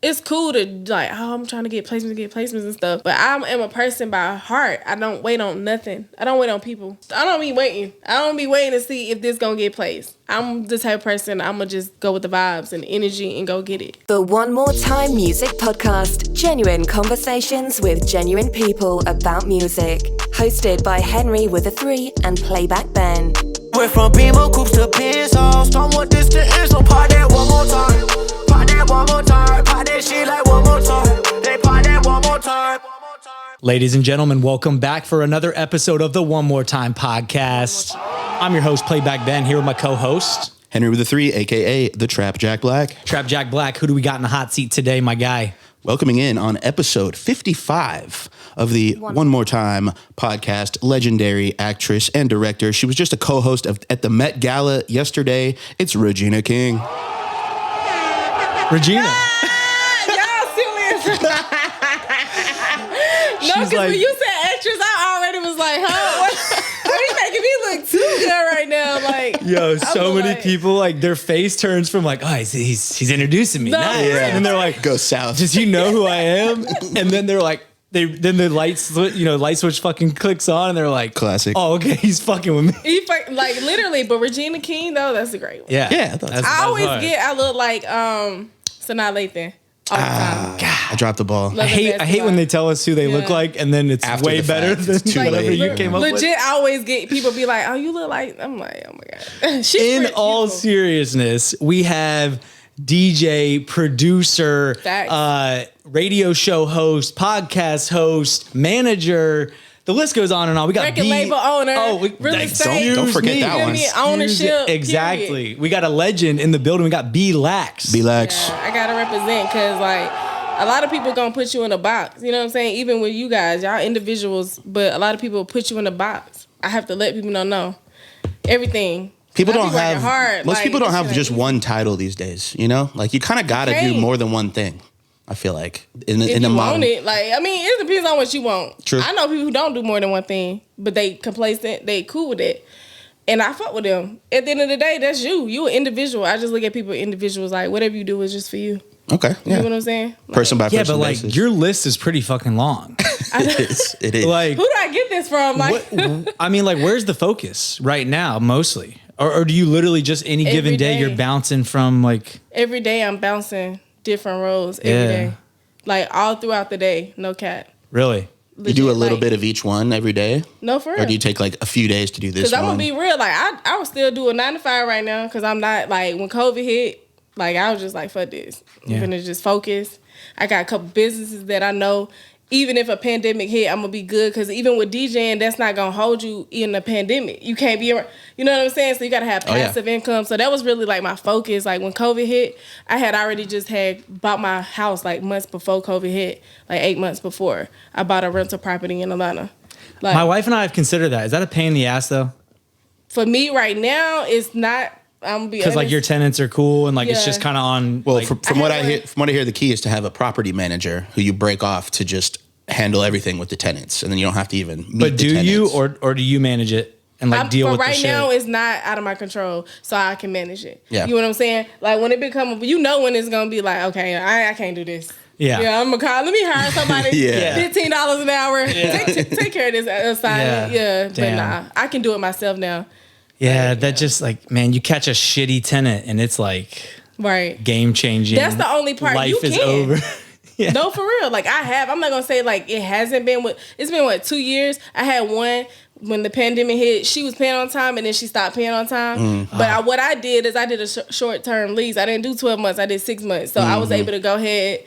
it's cool to like, oh, I'm trying to get placements and stuff. But I am a person by heart. I don't wait on nothing. I don't wait on people. I don't be waiting. I don't be waiting to see if this gonna get placed. I'm the type of person, I'm gonna just go with the vibes and energy and go get it. The One More Time Music Podcast. Genuine conversations with genuine people about music. Hosted by Henry with a 3 and Playback Ben. Went from Beamer Coops to Pencils. Don't want this to end, so part that one more time. Part that one more time. Part that shit like one more time. They part that one more time. Ladies and gentlemen, welcome back for another episode of the One More Time Podcast. I'm your host, Playback Ben, here with my co-host, Henry with a 3, a.k.a. the Trap Jack Black. Trap Jack Black. Who do we got in the hot seat today, my guy? Welcoming in on episode 55 of the One More Time podcast, legendary actress and director. She was just a co-host at the Met Gala yesterday. It's Regina King. Regina. Y'all serious? No, because when you said actress, I already was like, huh? What are you making me look too good right now? Like, Yo, so many people, like, their face turns from like, oh, he's introducing me. No, Nice. yeah. And then they're like, Go south. does he know who I am? And then they're like, then the light switch fucking clicks on and they're like, Classic. Oh, okay, he's fucking with me. like literally, but Regina King though, that's a great one. Yeah. I always I look like Sanaa Lathan all the time. I dropped the ball. I hate when they tell us who they look like and then it's After way the better fact, than it's too whatever late. you came up with. Legit, I always get people be like, oh, you look like, I'm like, oh my God. She's In pretty all beautiful. seriousness, we have DJ, producer, radio show host, podcast host, manager. The list goes on and on. We got record label owner, real estate. Don't forget that one. Ownership. Exactly. Period. We got a legend in the building. We got Beelax. Beelax. Yeah, I gotta represent because like a lot of people gonna put you in a box. You know what I'm saying? Even with you guys, y'all individuals, but a lot of people put you in a box. I have to let people know everything. People don't working have hard. most Like, people don't have it's just like- one title these days, you know? Like you kind of got to do more than one thing. I feel like in If the you modern. want it, like I mean, it depends on what you want. True. I know people who don't do more than one thing, but they complacent, they cool with it, and I fuck with them. At the end of the day, that's you. You an individual. I just look at people individuals. Like whatever you do is just for you. Okay. You Yeah. know what I'm saying? Like, Person by Yeah, person but like basis. your list is pretty fucking long. It is. Like, who do I get this from? Like I mean, like, where's the focus right now, mostly? Or do you literally just any given Every day you're day. bouncing from like? every day, I'm bouncing different roles every day, like all throughout the day. No cat. Really? You do a little bit of each one every day? No, for real. Or do you take like a few days to do this Because one? I'm gonna be real, like I would still do a 9 to 5 right now. Because I'm not like when COVID hit, like I was just like fuck this. I'm Yeah. gonna just focus. I got a couple businesses that I know. Even if a pandemic hit, I'm gonna be good. Because even with DJing, that's not gonna hold you in a pandemic. You can't be around. You know what I'm saying? So you gotta have passive income. So that was really like my focus. Like when COVID hit, I had already just had bought my house like months before COVID hit, like 8 months before. I bought a rental property in Atlanta. Like, My wife and I have considered that. Is that a pain in the ass though? for me right now, it's not. I'm gonna be Because like honest. your tenants are cool and like it's Yeah. just kind of on. Well, like, from what I hear, the key is to have a property manager who you break off to just handle everything with the tenants, and then you don't have to even meet but the do you tenants. or do you manage it and like deal but with the right shit? now it's not out of my control, so I can manage it. Yeah. You know what I'm saying? Like when it become, you know, when it's gonna be like, okay, I can't do this. Yeah. I'm gonna call. Let me hire somebody. Yeah. $15 an hour. Take care of this assignment. Yeah, but Damn. nah, I can do it myself now. Yeah, that just like, man, you catch a shitty tenant and it's like Right. game changing. That's the only part Life you is can. over. Yeah. No, for real. Like I'm not gonna say like it hasn't been. It's been 2 years. I had one when the pandemic hit. She was paying on time and then she stopped paying on time. But what I did is I did a short term lease. I didn't do 12 months. I did 6 months. So I was able to go ahead.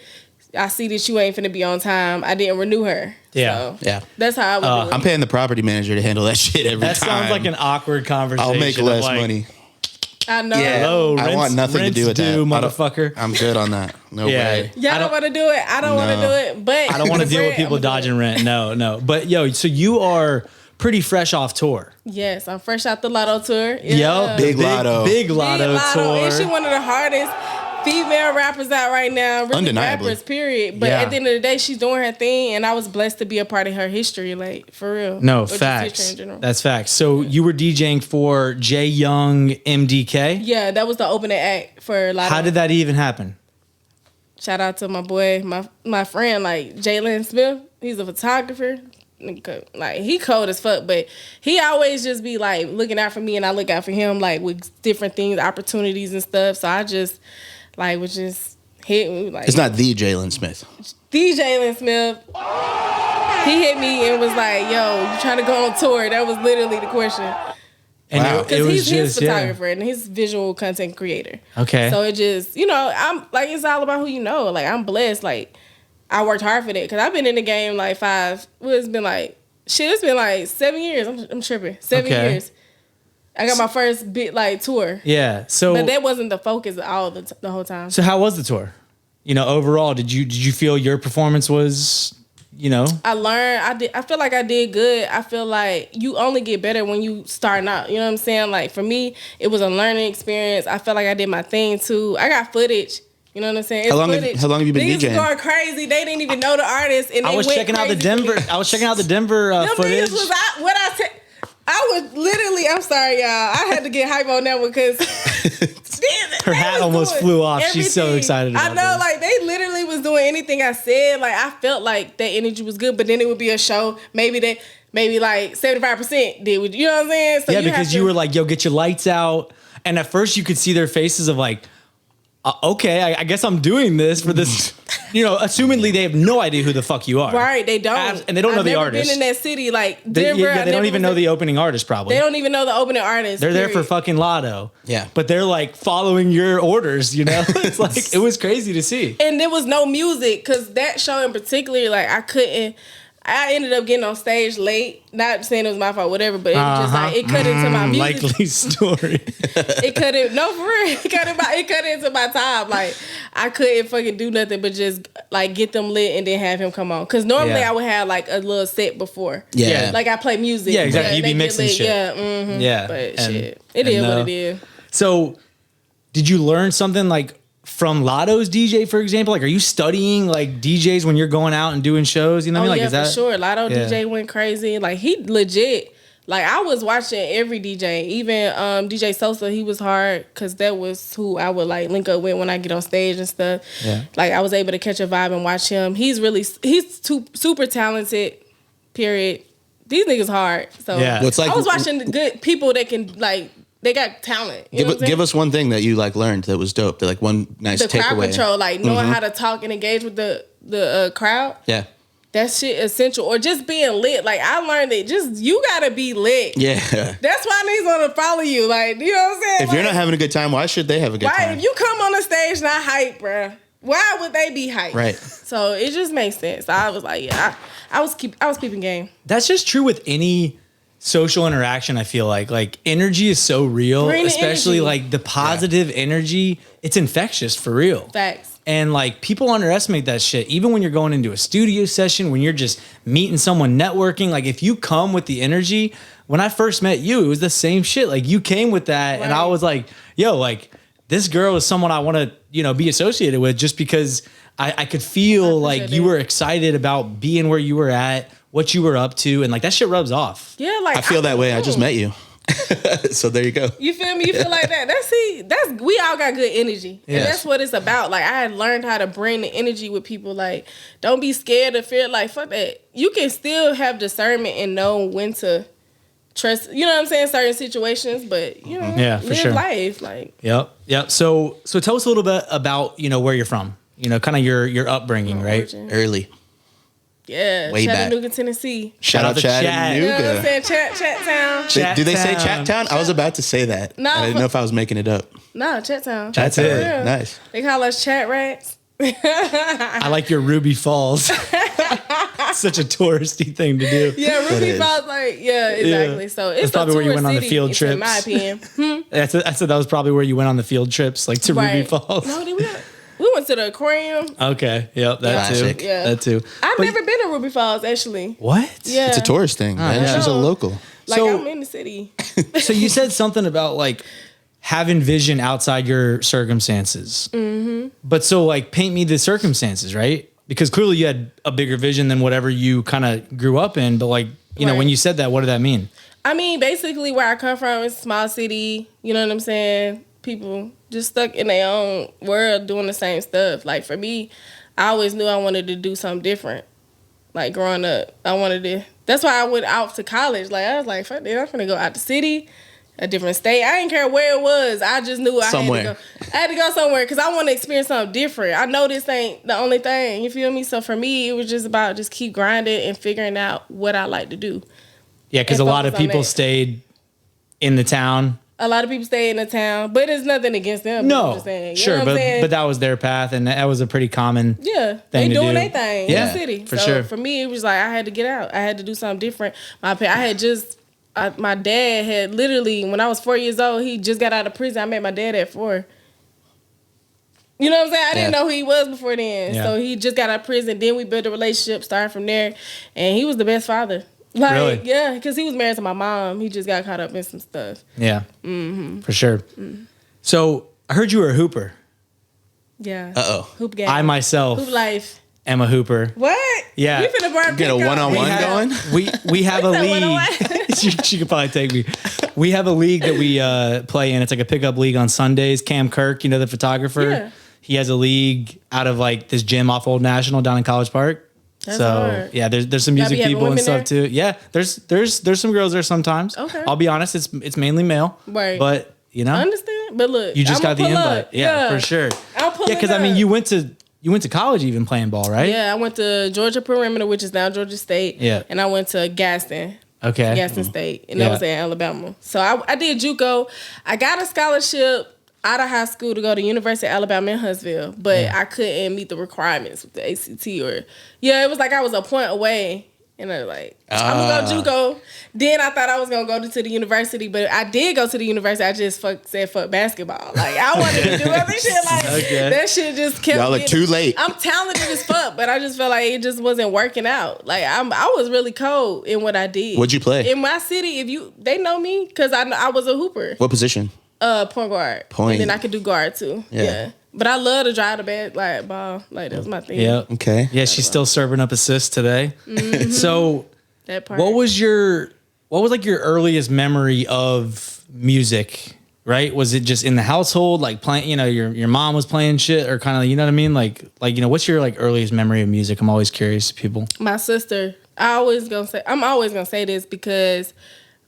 I see that you ain't finna be on time. I didn't renew her. Yeah. So Yeah. that's how I would do it. I'm paying the property manager to handle that shit every That time. sounds like an awkward conversation. I'll make of less like, money. I know. Yeah. Hello, I want nothing to do with that. due, I don't- motherfucker. I'm good on that. No Yeah. way. Y'all don't want to do it. I don't want to No. do it. But I don't want to deal with Brent, people I'ma do dodging it. rent. No. But yo, so you are pretty fresh off tour. Yes, I'm fresh out the Lotto tour. Yo, Big Lotto. Big Lotto tour. And she one of the hardest female rappers out right now. Really Undeniably. rappers, period. But Yeah. at the end of the day, she's doing her thing, and I was blessed to be a part of her history, like, for real. No, Or just facts. history in general. That's facts. So you were DJing for J Young MDK. Yeah, that was the opening act for Lotto. How did that even happen? Shout out to my boy, my friend, like Jalen Smith. He's a photographer. Like, he cold as fuck, but he always just be like looking out for me, and I look out for him, like with different things, opportunities and stuff. So I just like would just hit me like. It's not the Jalen Smith. The Jalen Smith. He hit me and was like, "Yo, you trying to go on tour?" That was literally the question. And wow. Because he's his photographer and he's visual content creator. Okay. So it just, I'm like, it's all about who you know. Like, I'm blessed. Like, I worked hard for that because I've been in the game like it's been like 7 years. I'm tripping. 7 years. I got my first big like tour. Yeah. So, but that wasn't the focus all the whole time. So how was the tour? Overall, did you feel your performance was? I learned. I feel like I did good. I feel like you only get better when you starting out. You know what I'm saying? Like for me, it was a learning experience. I felt like I did my thing too. I got footage. You know what I'm saying? How long have you been DJing? Niggas going crazy. They didn't even know the artist, and I was checking out the Denver. I was checking out the Denver footage. I was literally. I'm sorry, y'all. I had to get hype on that one because her hat almost flew off. Everything. She's so excited. I know, like they literally was doing anything I said. Like I felt like that energy was good, but then it would be a show. Maybe like 75% did. You know what I'm saying? So because you were like, "Yo, get your lights out," and at first you could see their faces of like, "Okay, I guess I'm doing this for this." Assumingly they have no idea who the fuck you are. Right, they don't. And they don't know the artist. I've never been in that city, like Denver. They don't even know the opening artist, probably. They don't even know the opening artist. They're there for fucking Latto. Yeah. But they're like following your orders, It's like, it was crazy to see. And there was no music, because that show in particular, like I ended up getting on stage late. Not saying it was my fault, whatever, but it was just like it cut into my music. Likely story. It cut into my time. Like I couldn't fucking do nothing but just like get them lit and then have him come on. Because normally I would have like a little set before. Yeah. Like I play music. Yeah, exactly. You'd be mixing shit. Yeah. Mm-hmm. Yeah. But shit, it is what it is. So, did you learn something like from Latto's DJ, for example? Like, are you studying like DJs when you're going out and doing shows? You know what I mean? Like, for sure. Latto DJ went crazy. Like, he legit. Like, I was watching every DJ. Even DJ Sosa, he was hard because that was who I would like link up with when I get on stage and stuff. Yeah. Like, I was able to catch a vibe and watch him. He's super talented. Period. These niggas hard. So I was watching the good people that can like. They got talent. Give us one thing that you like learned that was dope. That like one nice takeaway. The crowd control, like knowing how to talk and engage with the crowd. Yeah, that shit essential. Or just being lit. Like I learned that you gotta be lit. Yeah, that's why niggas wanna follow you. Like you know what I'm saying? If you're not having a good time, why should they have a good time? If you come on the stage not hype, bruh, why would they be hype? Right. So it just makes sense. I was like, I was keeping game. That's just true with any social interaction. I feel like energy is so real, especially like the positive energy. It's infectious for real. Facts. And like people underestimate that shit. Even when you're going into a studio session, when you're just meeting someone, networking, like if you come with the energy, when I first met you, it was the same shit. Like you came with that, right. And I was like, yo, like this girl is someone I want to, be associated with, just because I could feel like you were excited about being where you were at, what you were up to, and like that shit rubs off. Yeah, like I feel that way. I just met you. So there you go. You feel me? You feel like that. That's we all got good energy. Yes. And that's what it's about. Like I had learned how to bring the energy with people. Like don't be scared or fear. Like fuck that. You can still have discernment and know when to trust, you know what I'm saying, certain situations, but live life. Like Yep. So tell us a little bit about, where you're from. Kind of your upbringing, right? Origin. Early. Yeah, way Chattanooga, back. Tennessee. Shout out Chattanooga. You know what I'm saying? Chat-town. Do they say Chat-town? I was about to say that. No, I didn't know if I was making it up. No, Chat-town. That's it. Nice. They call us chat rats. I like your Ruby Falls. Such a touristy thing to do. Yeah, Ruby Falls, exactly. So it's probably where you went on the field trips. In my opinion. I said that was probably where you went on the field trips, like to Ruby Falls. No, we went to the aquarium. Okay, yep, that Classic. too. Yeah. That too. I've never been to Ruby Falls, actually. What? Yeah. It's a tourist thing, man. Yeah. She's a local. Like, I'm in the city. So you said something about, like, having vision outside your circumstances. Mm-hmm. But so, like, paint me the circumstances, right? Because clearly you had a bigger vision than whatever you kind of grew up in. But, like, you know, when you said that, what did that mean? I mean, basically where I come from is a small city. You know what I'm saying? People just stuck in their own world doing the same stuff. Like for me, I always knew I wanted to do something different. Like growing up, I wanted to. That's why I went out to college. Like I was like, fuck it, I'm gonna go out the city, a different state. I didn't care where it was. I just knew I had to go. I had to go somewhere because I want to experience something different. I know this ain't the only thing. You feel me? So for me, it was just about just keep grinding and figuring out what I like to do. Yeah, because a lot of people stayed in the town. A lot of people stay in the town, but it's nothing against them. No, just saying. You sure, know what I'm saying? but that was their path, and that was a pretty common thing they to doing do. their thing in the city. For so sure. For me, it was like I had to get out. I had to do something different. My dad had literally, when I was 4 years old, he just got out of prison. I met my dad at 4. You know what I'm saying? I didn't know who he was before then. Yeah. So he just got out of prison. Then we built a relationship, started from there, and he was the best father. Like, really? Yeah, because he was married to my mom. He just got caught up in some stuff. Yeah, for sure. So I heard you were a hooper. Yeah. Hoop game. I myself Hoop life. am a hooper. What? Yeah. We finna get a one-on-one going? We have a league. she could probably take me. We have a league that we play in. It's like a pickup league on Sundays. Cam Kirk, you know, the photographer. Yeah. He has a league out of like this gym off Old National down in College Park. That's so hard. yeah, there's some music people and stuff there? too. Yeah, there's some girls there sometimes. Okay. I'll be honest, it's mainly male. Right. But you know, I understand. But look, you just got the invite. Up. Yeah, for sure. I'll pull Yeah, because I mean, you went to college even playing ball, right? Yeah, I went to Georgia Perimeter, which is now Georgia State. Yeah. And I went to Gaston. Okay. Gaston State, and that was in Alabama. So I did JUCO. I got a scholarship out of high school to go to University of Alabama in Huntsville, but I couldn't meet the requirements with the ACT it was like I was a point away, and I was like, I'm gonna go JUCO. Then I thought I was gonna go to the university, but I did go to the university. I just said fuck basketball. Like I wanted to do other shit. Like that shit just kept. Y'all are too late. I'm talented as fuck, but I just felt like it just wasn't working out. Like I was really cold in what I did. What'd you play in my city? They know me because I was a hooper. What position? Point guard. And then I could do guard too. Yeah. But I love to drive the ball. Like that's my thing. Yeah. Okay. Yeah, she's still serving up assists today. Mm-hmm. So that part. What was like your earliest memory of music? Right? Was it just in the household, like playing? You know, your mom was playing shit, or kind of, you know what I mean? Like you know, what's your like earliest memory of music? I'm always curious, people. My sister. I'm always gonna say this because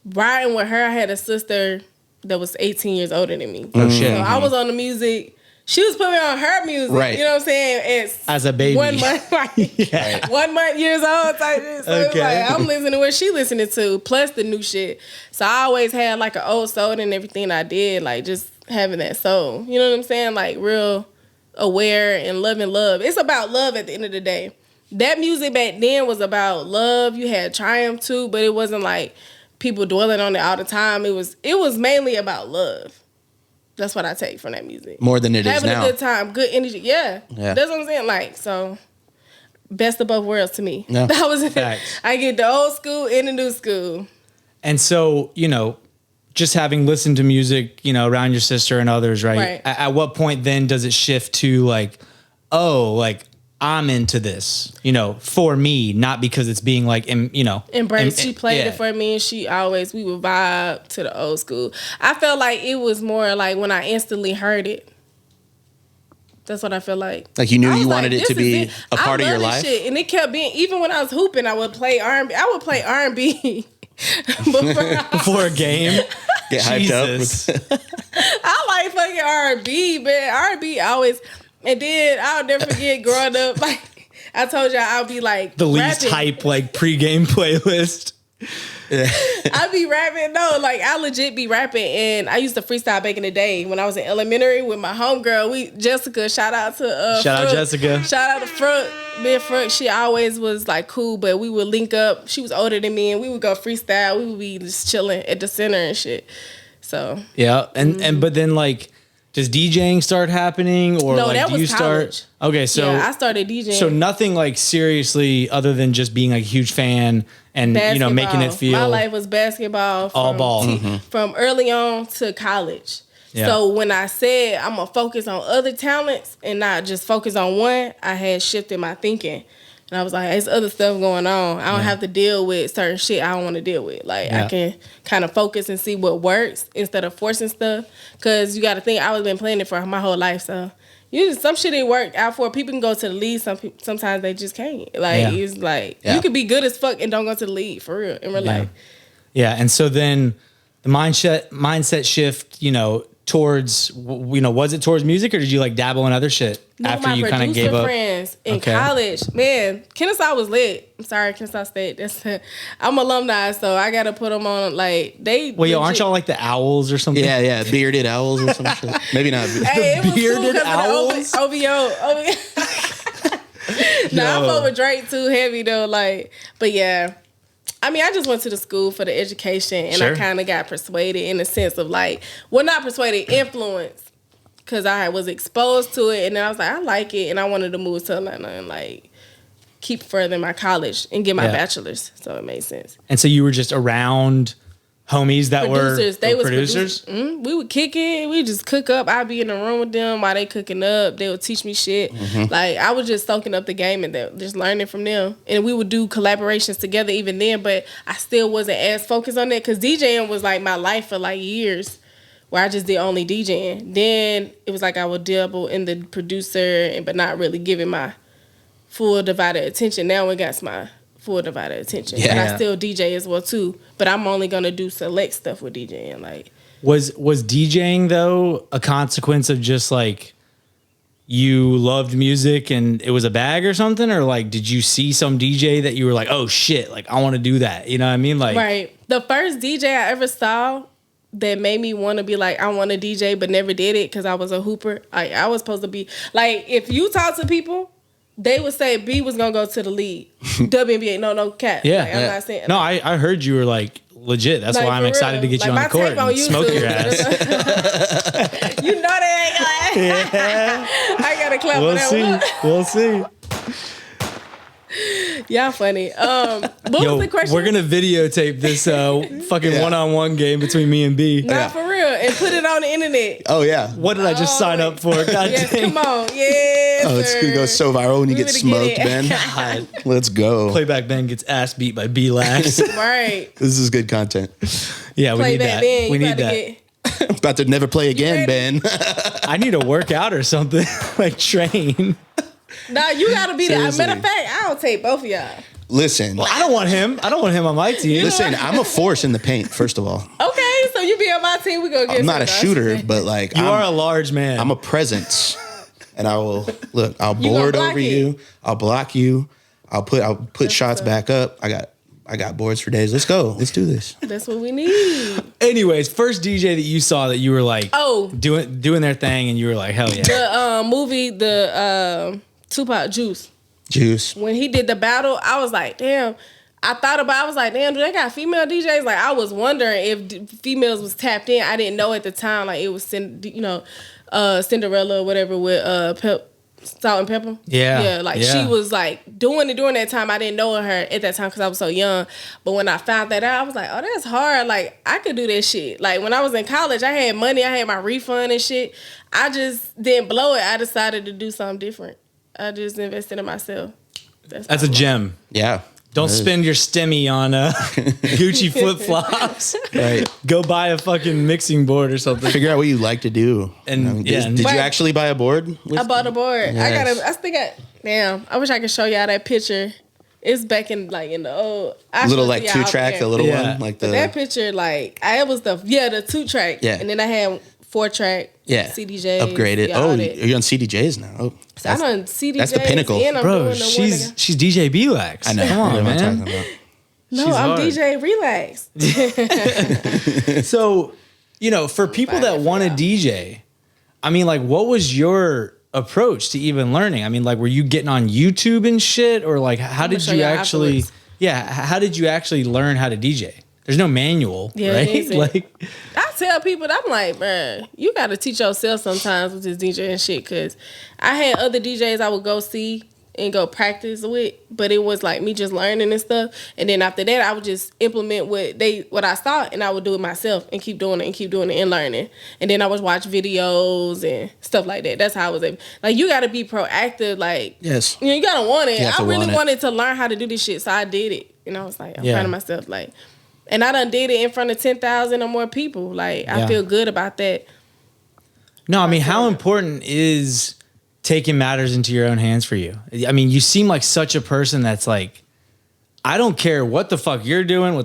riding with her, I had a sister that was 18 years older than me. Oh shit! So I was on the music. She was putting me on her music. Right. You know what I'm saying? As a baby. 1 month, 1 month years old type shit. So it's like I'm listening to what she listening to, plus the new shit. So I always had like an old soul in everything I did, like just having that soul. You know what I'm saying? Like real aware and loving love. It's about love at the end of the day. That music back then was about love. You had triumph too, but it wasn't like people dwelling on it all the time. It was mainly about love. That's what I take from that music. More than it is now. Having a good time, good energy. Yeah. That's what I'm saying. Like, so best of both worlds to me. Yeah. That was it. I get the old school and the new school. And so, you know, just having listened to music, you know, around your sister and others, right? At what point then does it shift to like, oh, like I'm into this, you know, for me, not because it's being like, you know. Embraced. She played it for me, and we would vibe to the old school. I felt like it was more like when I instantly heard it. That's what I feel like. Like you knew you wanted it to be a part of your life? Shit. And it kept being, even when I was hooping, I would play R&B. I would play R&B before a game. Get hyped up. I like fucking R&B, man. R&B always... And then I'll never forget growing up, like I told y'all, I'll be like the least hype like pregame playlist. I be rapping, no, like I legit be rapping, and I used to freestyle back in the day when I was in elementary with my homegirl. Jessica, shout out Jessica. Shout out to Fruit. Me and Fruit, she always was like cool, but we would link up. She was older than me, and we would go freestyle. We would be just chilling at the center and shit. So yeah, and but then like. Does DJing start happening, or no? Like, That do was you college. Start? Okay, so yeah, I started DJing. So nothing like seriously, other than just being like a huge fan and basketball. You know making it feel. My life was basketball. All ball from early on to college. Yeah. So when I said I'm gonna focus on other talents and not just focus on one, I had shifted my thinking. And I was like, there's other stuff going on. I don't have to deal with certain shit I don't want to deal with. Like, I can kind of focus and see what works instead of forcing stuff. Because you got to think, I was been playing it for my whole life. So, some shit didn't work out for. People can go to the league. Sometimes they just can't. Like, it's like, you can be good as fuck and don't go to the league, for real, in real life. Yeah, and so then the mindset shift, towards, was it towards music, or did you like dabble in other shit after you kind of gave up? My friends in college, man, Kennesaw was lit. I'm sorry, Kennesaw State. I'm alumni, so I gotta put them on. Like they. Well, aren't y'all like the owls or something? Yeah, bearded owls or some shit. Maybe not. Hey, it was bearded owls. OVO. Nah, I fuck with Drake too heavy though. Like, but yeah. I mean, I just went to the school for the education, and I kind of got persuaded in the sense of like, well, not persuaded, influenced, because I was exposed to it, and then I was like, I like it, and I wanted to move to Atlanta and like keep furthering my college and get my bachelor's, so it made sense. And so you were just around homies that producers. They were producers? We would kick it. We just cook up. I'd be in the room with them while they cooking up. They would teach me shit. Like, I was just soaking up the game and just learning from them. And we would do collaborations together even then, but I still wasn't as focused on that because DJing was like my life for like years, where I just did only DJing. Then it was like I would dabble in the producer, but not really giving my full divided attention. Now it got my full divided attention. Yeah. And I still DJ as well too, but I'm only gonna do select stuff with DJing. Like, was DJing though a consequence of just like you loved music and it was a bag or something, or like did you see some DJ that you were like, oh shit, like I want to do that? You know what I mean? Like, right. The first DJ I ever saw that made me want to be like, I want to DJ, but never did it because I was a hooper. Like, I was supposed to be like, if you talk to people, they would say B was gonna go to the league. WNBA, no cap. Yeah, like, I'm not saying. No, I heard you were like legit. That's like, why I'm excited to get you on the court and smoke your ass. You know that ain't gonna. Yeah. I gotta clap for that one. We'll see. Y'all funny. What was the question? We're gonna videotape this fucking one-on-one game between me and B. Nah, for real, and put it on the internet. Oh yeah. What did I just sign up for? God yes, dang. come on. Yes. Oh, it's gonna go so viral when you get smoked, Ben. God. Let's go. Playback Ben gets ass beat by Beelax. Right. This is good content. Yeah, we need that. Ben, we need that. I'm about to never play again, Ben. I need to work out or something. Like train. Nah, you gotta be there. Matter of fact, I'll take both of y'all. Listen. Well, I don't want him on my team. Listen, I'm a force in the paint, first of all. Okay, so you be on my team, we gonna get I'm not a shooter, but like you are a large man. I'm a presence. And I will I'll board over you. I'll block you. I'll put shots back up. I got boards for days. Let's go. Let's do this. That's what we need. Anyways, first DJ that you saw that you were like doing their thing and you were like, hell yeah. The movie, Tupac Juice. When he did the battle, I was like, damn. I was like, damn, do they got female DJs? Like, I was wondering if females was tapped in. I didn't know at the time, like, it was, Cinderella or whatever with Salt and Pepper. Yeah. She was like doing it during that time. I didn't know her at that time because I was so young. But when I found that out, I was like, oh, that's hard. Like, I could do that shit. Like, when I was in college, I had money. I had my refund and shit. I just didn't blow it. I decided to do something different. I just invested in myself. That's a gem. Yeah. Don't spend your stimmy on Gucci flip-flops. Right. Go buy a fucking mixing board or something. Figure out what you like to do. And did you actually buy a board? I bought a board. Yes. I wish I could show y'all that picture. It's back in the old little like 2-track, the little one. Like the that picture, like it was the 2-track. Yeah. And then I had 4-track. Yeah. CDJs. Upgraded. You're on CDJs now. Oh, so I'm on CDJs. That's the pinnacle. And I'm bro, doing she's DJ Beelax. I know. Come on, man. I'm talking about. No, I'm DJ Relax. So, for people that want to DJ, I mean, like, what was your approach to even learning? I mean, like, were you getting on YouTube and shit? Or, like, how did you actually... Afterwards. Yeah, how did you actually learn how to DJ? There's no manual, right? Like, I tell people, I'm like, bruh, you got to teach yourself sometimes with this DJ and shit. Because I had other DJs I would go see and go practice with, but it was like me just learning and stuff. And then after that, I would just implement what I saw, and I would do it myself and keep doing it and learning. And then I would watch videos and stuff like that. That's how I was able. Like, you got to be proactive. Like, yes, you gotta want it. I really wanted to learn how to do this shit, so I did it. And I was like, I'm proud of myself. Like, and I done did it in front of 10,000 or more people. Like, I feel good about that. No, I mean, how important is taking matters into your own hands for you? I mean, you seem like such a person that's like, I don't care what the fuck you're doing,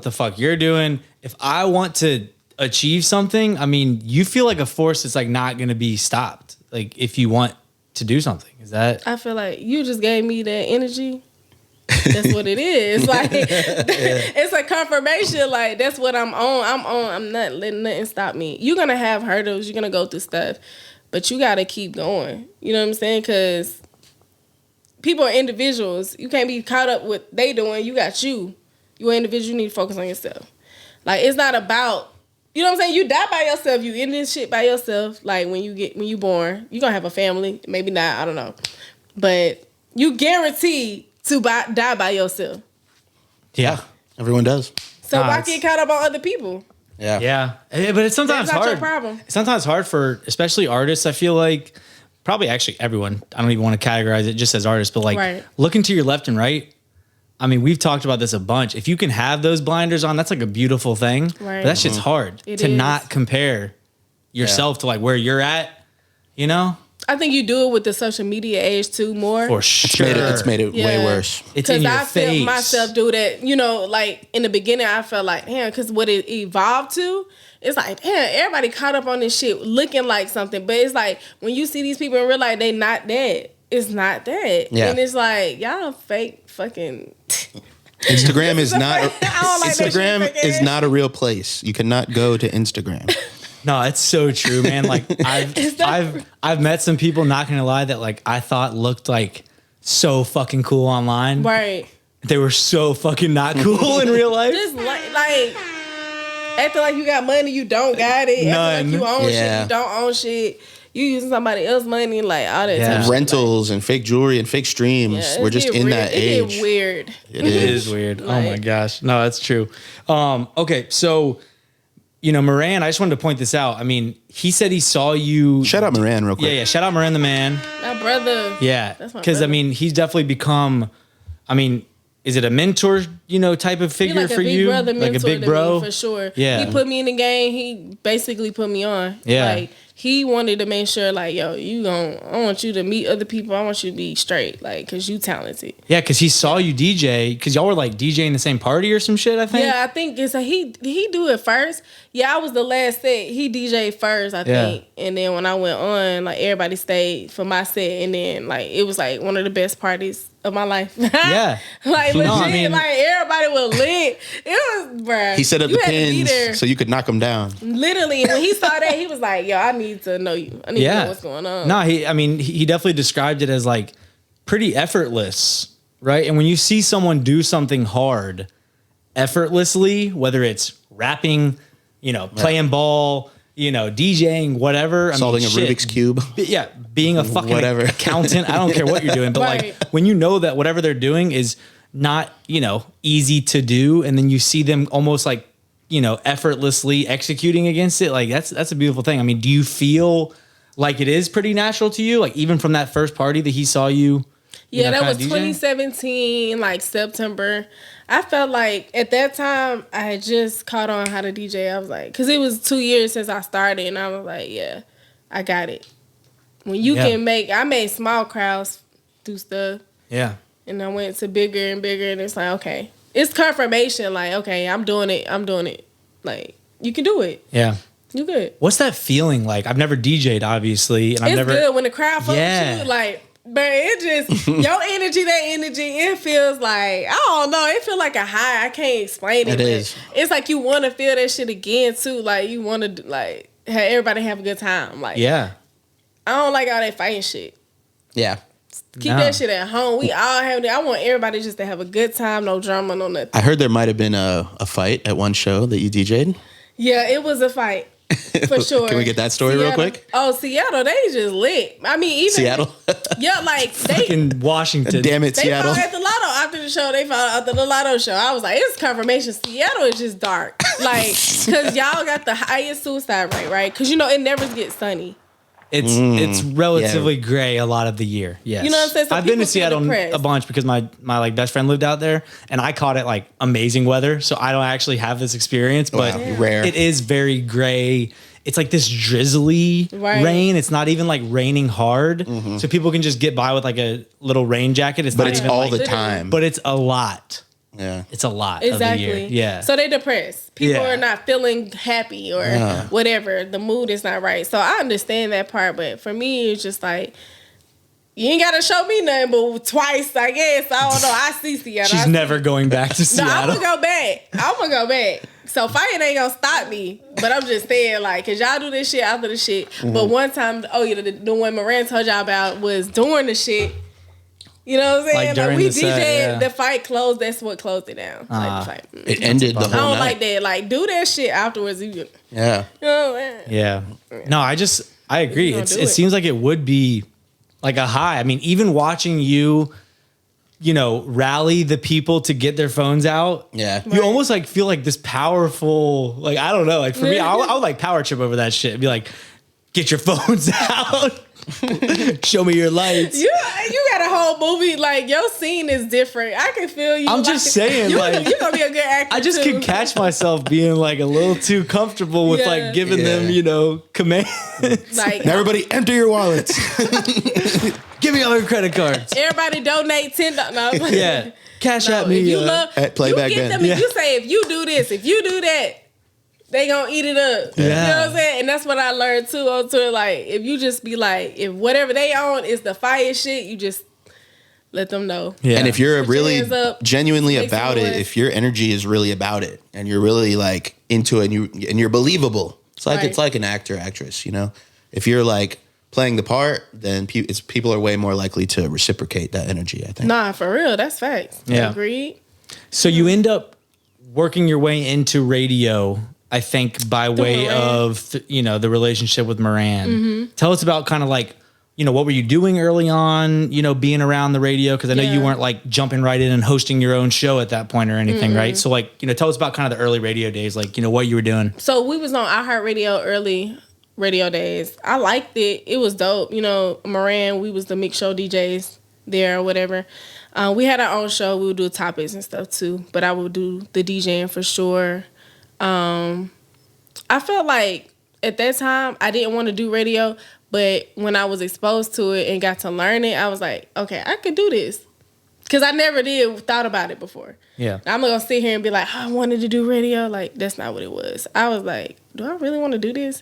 If I want to achieve something, I mean, you feel like a force that's like not going to be stopped. Like, if you want to do something, is that? I feel like you just gave me that energy. That's what it is. Like, it's a confirmation. Like, that's what I'm on. I'm not letting nothing stop me. You're going to have hurdles. You're going to go through stuff. But you got to keep going. You know what I'm saying? Because people are individuals. You can't be caught up with they doing. You got you. You're an individual. You need to focus on yourself. Like, it's not about, you know what I'm saying? You die by yourself. You end this shit by yourself. Like, when you born, you're going to have a family. Maybe not. I don't know. But you guaranteed to die by yourself. Yeah. Everyone does. So why get caught up on other people? Yeah. But it's sometimes That's not hard. your problem. It's sometimes hard for, especially artists. I feel like probably actually everyone. I don't even want to categorize it just as artists, but like looking to your left and right. I mean, we've talked about this a bunch. If you can have those blinders on, that's like a beautiful thing. Right. But that shit's hard to not compare yourself to like where you're at, you know? I think you do it with the social media age too more. For sure. It's made it way worse. It's in your face. Because I feel myself do that, you know, like in the beginning I felt like, damn, because what it evolved to, it's like, damn, everybody caught up on this shit looking like something. But it's like, when you see these people and realize they not that, it's not that. Yeah. And it's like, y'all fake fucking... Instagram is not Instagram is not a real place. You cannot go to Instagram. No, it's so true, man. Like I've met some people, not gonna lie, that like I thought looked like so fucking cool online. Right. They were so fucking not cool in real life. Just like acting like you got money, you don't got it. Acting like you own shit, you don't own shit. You using somebody else's money, like all that type of rentals and fake jewelry and fake streams. Yeah, we're just in that age. It get weird. It is weird. Like, oh my gosh. No, that's true. Okay, so you know, Moran, I just wanted to point this out. I mean, he said he saw you. Shout out Moran real quick. Yeah. Shout out Moran the Man. My brother. Yeah. Because, I mean, he's definitely become, I mean, is it a mentor, you know, type of figure for you? Brother, like a big bro? For sure. Yeah. He put me in the game. He basically put me on. Yeah. Like, he wanted to make sure, like, yo, I want you to meet other people. I want you to be straight, like, because you talented. Yeah, because he saw you DJ, because y'all were, like, DJing the same party or some shit, I think? Yeah, I think it's he do it first. Yeah, I was the last set. He DJ'd first, I think. And then when I went on, like, everybody stayed for my set. And then, like, it was, like, one of the best parties of my life. Yeah. Like, legit, I mean, like, everybody was lit. It was, bruh. He set up the pins so you could knock them down. Literally. When he saw that, he was like, yo, I need to know you. I need to know what's going on. No, he definitely described it as, like, pretty effortless, right? And when you see someone do something hard effortlessly, whether it's rapping, you know, playing ball, you know, DJing, whatever. Solving a Rubik's Cube. Yeah, being a fucking accountant. I don't care what you're doing. But like when you know that whatever they're doing is not, you know, easy to do, and then you see them almost like, you know, effortlessly executing against it, like that's a beautiful thing. I mean, do you feel like it is pretty natural to you? Like even from that first party that he saw you? Yeah, that was 2017, like September. I felt like at that time I had just caught on how to DJ. I was like, because it was 2 years since I started, and I was like, yeah, I got it. When you can I made small crowds do stuff. Yeah. And I went to bigger and bigger, and it's like, okay. It's confirmation, like, okay, I'm doing it. Like, you can do it. Yeah. You good. What's that feeling like? I've never DJ'd, obviously. And it's good when the crowd fucks with you, like, but it just, your energy, it feels like, I don't know, it feels like a high. I can't explain it. It is. It's like you want to feel that shit again, too. Like, you want to, like, have everybody have a good time. Like, yeah. I don't like all that fighting shit. Yeah. Keep that shit at home. We all have that. I want everybody just to have a good time, no drama, no nothing. I heard there might have been a fight at one show that you DJ'd. Yeah, it was a fight. For sure. Can we get that story real quick? Oh, Seattle, they just lit. I mean, even Seattle? Yeah, like they In Washington. Damn it, they Seattle. found at the Latto after the show. They found after the Latto show. I was like, it's confirmation. Seattle is just dark, like, cause y'all got the highest suicide rate, right? Cause it never gets sunny. It's relatively gray a lot of the year. Yes. You know what I'm saying? So I've been to people feel Seattle depressed. a bunch because my like best friend lived out there, and I caught it like amazing weather. So I don't actually have this experience, but Wow, rare. it is very gray. It's like this drizzly rain. It's not even like raining hard, so people can just get by with like a little rain jacket. But it's even all like, the time. But it's a lot. Yeah. It's a lot Exactly. of the year. Yeah. So they depressed. People Yeah. are not feeling happy or whatever. The mood is not right. So I understand that part, but for me, it's just like, you ain't gotta show me nothing but twice, I guess. I don't know. I see Seattle. She's never going back to No, Seattle. I'm gonna go back. So fighting ain't gonna stop me. But I'm just saying, like, cause y'all do this shit after the shit. But one time, the one Moran told y'all about was during the shit. You know what I'm saying? Like during we the set, DJed, yeah. the fight closed. That's what closed it down. Like the fight. It ended the I whole don't night. like that. Like, do that shit afterwards. You Yeah. know, man. Yeah. No, I agree. Don't It do it. seems like it would be like a high. I mean, even watching you, rally the people to get their phones out. Yeah. You almost like feel like this powerful, like, I don't know. Like for me, I would like power trip over that shit. Be like, get your phones out. Show me your lights. You got a whole movie, like, your scene is different. I can feel you. I'm just saying, you're like, you're gonna be a good actor. I just too. can catch myself being like a little too comfortable with Yeah. like giving them, commands. Like, Now everybody empty your wallets. Give me all your credit cards. everybody donate $10. No, Yeah. Cash no, at me. if you love, at Playback you get Ben. them. If you say, if you do this, if you do that, they gonna eat it up. You know what I'm saying? And that's what I learned too on tour. Like, if you just be like, if whatever they own is the fire shit, you just let them know. Yeah. And if you're Put your really hands up, genuinely make some about it, noise. if your energy is really about it and you're really like into it and you're believable, it's like Right. it's like an actor, actress, If you're like playing the part, then people are way more likely to reciprocate that energy, I think. Nah, for real, that's facts. Yeah. Agreed. So you end up working your way into radio, I think, by way Moran. of, the relationship with Moran. Tell us about kind of like, what were you doing early on, being around the radio? Because I know you Yeah. weren't like jumping right in and hosting your own show at that point or anything, right? So like, tell us about kind of the early radio days, like, what you were doing. So we was on iHeartRadio early radio days. I liked it. It was dope. Moran, we was the mix show DJs there or whatever. We had our own show. We would do topics and stuff too. But I would do the DJing for sure. I felt like at that time I didn't want to do radio, but when I was exposed to it and got to learn it, I was like, okay, I could do this. Because I never thought about it before. Yeah. I'm not going to sit here and be like, I wanted to do radio. Like, that's not what it was. I was like, do I really want to do this?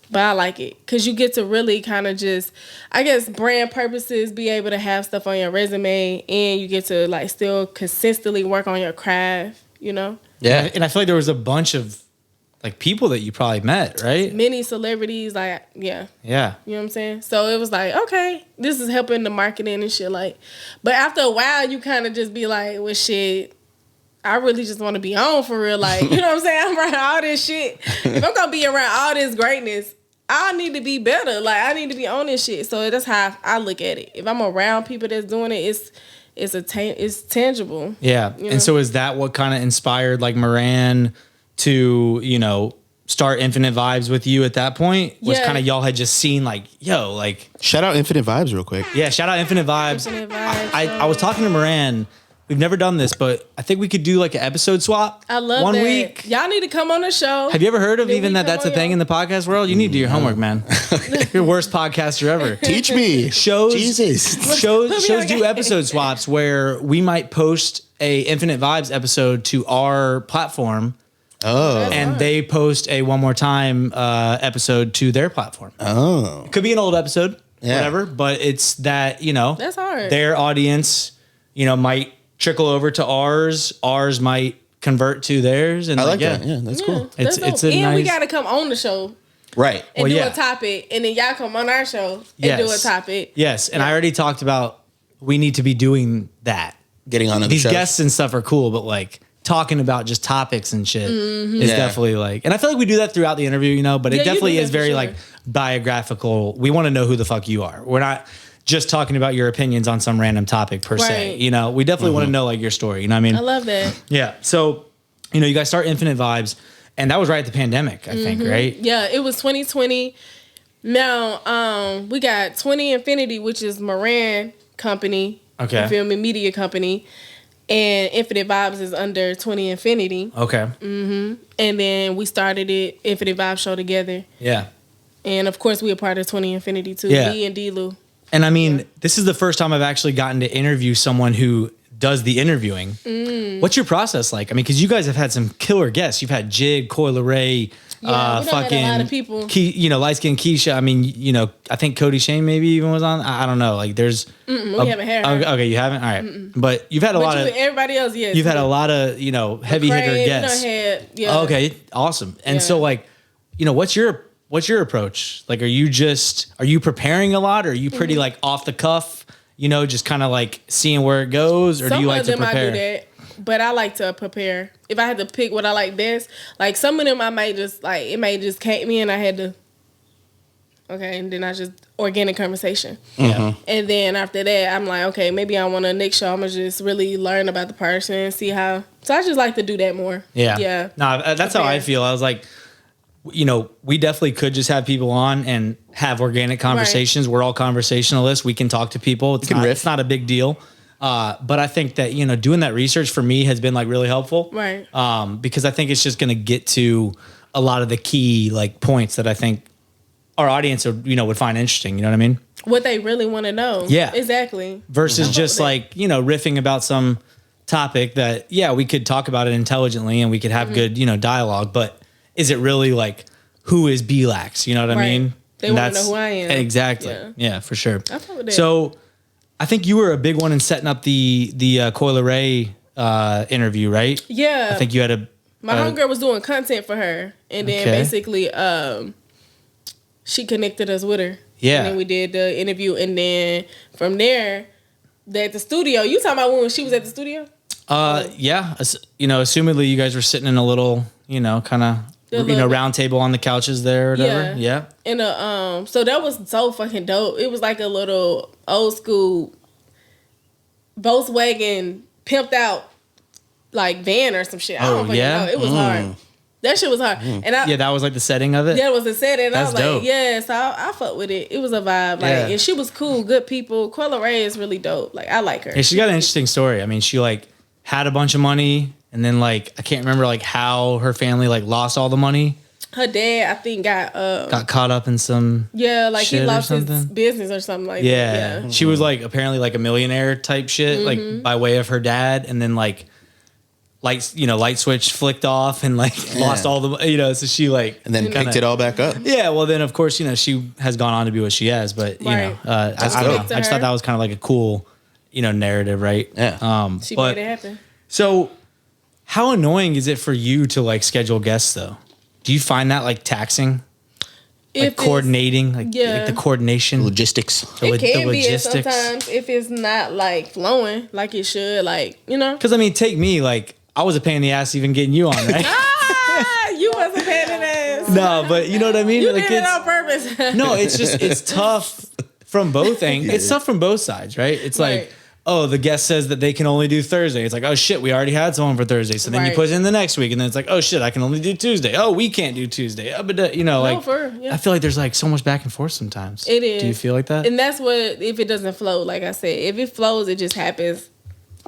But I like it. Because you get to really kind of just, I guess, brand purposes, be able to have stuff on your resume, and you get to, like, still consistently work on your craft, Yeah. And I feel like there was a bunch of like people that you probably met, right? Many celebrities, like, yeah. Yeah. You know what I'm saying? So it was like, okay, this is helping the marketing and shit. Like, but after a while, you kind of just be like, well, shit, I really just want to be on for real. Like, you know what I'm saying? I'm around all this shit. If I'm going to be around all this greatness, I need to be better. Like, I need to be on this shit. So that's how I look at it. If I'm around people that's doing it, it's tangible. Yeah. You know? And so is that what kind of inspired like Moran to, start Infinite Vibes with you at that point? Was Yeah. kind of y'all had just seen like, yo, like, Shout out Infinite Vibes real quick. yeah, shout out Infinite Vibes. Infinite Vibes, I was talking to Moran. We've never done this, but I think we could do like an episode swap. I love one that. week. Y'all need to come on the show. Have you ever heard of Then even we that's come a on thing in the podcast world? You need to do your homework, man. You're worst podcaster ever. Teach me. Shows Jesus. shows on do game. episode swaps where we might post a Infinite Vibes episode to our platform. Oh. And they post a One More Time episode to their platform. Oh. Could be an old episode, Yeah. whatever, but it's that, That's hard. their audience, might trickle over to ours. Ours might convert to theirs. And I like yeah. that. Yeah, that's cool. That's It's dope. a And we nice- got to come on the show Right. and Well, do yeah. a topic, and then y'all come on our show and do a topic. Yes, and I already talked about we need to be doing that. Getting on These guests and stuff are cool, but like talking about just topics and shit is definitely like, and I feel like we do that throughout the interview, but it definitely is very like biographical. We want to know who the fuck you are. We're not just talking about your opinions on some random topic per se. We definitely want to know like your story. You know what I mean? I love that. Yeah. So, you guys start Infinite Vibes, and that was right at the pandemic, I think, right? Yeah, it was 2020. Now, we got 20 Infinity, which is Moran company. Okay. You feel me? Media company. And Infinite Vibes is under 20 Infinity. Okay. And then we started it, Infinite Vibes Show together. Yeah. And of course, we a part of 20 Infinity too. Yeah. Me and D-Lou. And I mean, this is the first time I've actually gotten to interview someone who does the interviewing. What's your process like? I mean, because you guys have had some killer guests. You've had Jid, Coi Leray, we done had a lot of people. Light Skin Keisha. I mean, I think Cody Shane maybe even was on. I don't know. Like, there's. We haven't had her. Okay, you haven't. All right, but you've had a lot of. Everybody else, yes. You've had a lot of heavy hitter guests. Okay, awesome. And so like, what's your approach? Like, are you preparing a lot, or are you pretty like off the cuff? Just kind of like seeing where it goes, or do you like to prepare? I do that, but I like to prepare. If I had to pick what I like best, like some of them I might just like, it may just came me and I had to, and then I just organic conversation. And then after that, I'm like, okay, maybe I want to next show, I'm going to just really learn about the person, see how, so I just like to do that more. Yeah. No, that's how I feel. I was like, we definitely could just have people on and have organic conversations. Right. We're all conversationalists. We can talk to people. It's not a big deal. But I think that, doing that research for me has been like really helpful. Right. Because I think it's just going to get to a lot of the key like points that I think our audience would find interesting. You know what I mean? What they really want to know. Yeah. Exactly. Versus just like, riffing about some topic that, we could talk about it intelligently and we could have good, dialogue, but is it really like, who is Beelax? You know what I mean? They want to know who I am. Exactly. Yeah, for sure. I fuck with that. So I think you were a big one in setting up the Coi Leray interview, right? Yeah. I think you had my homegirl was doing content for her. And then basically she connected us with her. Yeah. And then we did the interview. And then from there, at the studio, you talking about when she was at the studio? Yeah. Assumedly you guys were sitting in a little, kind of, round table on the couches there or whatever. Yeah. And so that was so fucking dope. It was like a little old school Volkswagen pimped out like van or some shit. I don't fucking know. It was hard. That shit was hard. And that was like the setting of it. That was the setting. And I was dope. like, so I fuck with it. It was a vibe. Like, and she was cool, good people. Coi Leray is really dope. Like, I like her. Yeah, she got an interesting story. I mean, she like had a bunch of money. And then, like, I can't remember, like, how her family, like, lost all the money. Her dad, I think, got caught up in some like, he lost his business or something like that. Yeah. She was, like, apparently, like, a millionaire type shit, like, by way of her dad. And then, like, light switch flicked off and, like, lost all the, so she, like... And then picked it all back up. Yeah, well, then, of course, she has gone on to be what she has. But, I don't know. I just thought that was kind of, like, a cool, narrative, right? Yeah. She made it happen. So... How annoying is it for you to like schedule guests though? Do you find that like taxing? Like coordinating, like the coordination, logistics. It can be sometimes if it's not like flowing like it should, like Because I mean, take me like I was a pain in the ass even getting you on, right? You was a pain in the ass. No, but you know what I mean. You like, did it on purpose. No, it's tough from both angles. It's tough from both sides, right? It's like. Oh, the guest says that they can only do Thursday. It's like, oh shit, we already had someone for Thursday. So then you put it in the next week, and then it's like, oh shit, I can only do Tuesday. Oh, we can't do Tuesday. But I feel like there's like so much back and forth sometimes. It is. Do you feel like that? And that's what if it doesn't flow. Like I said, if it flows, it just happens.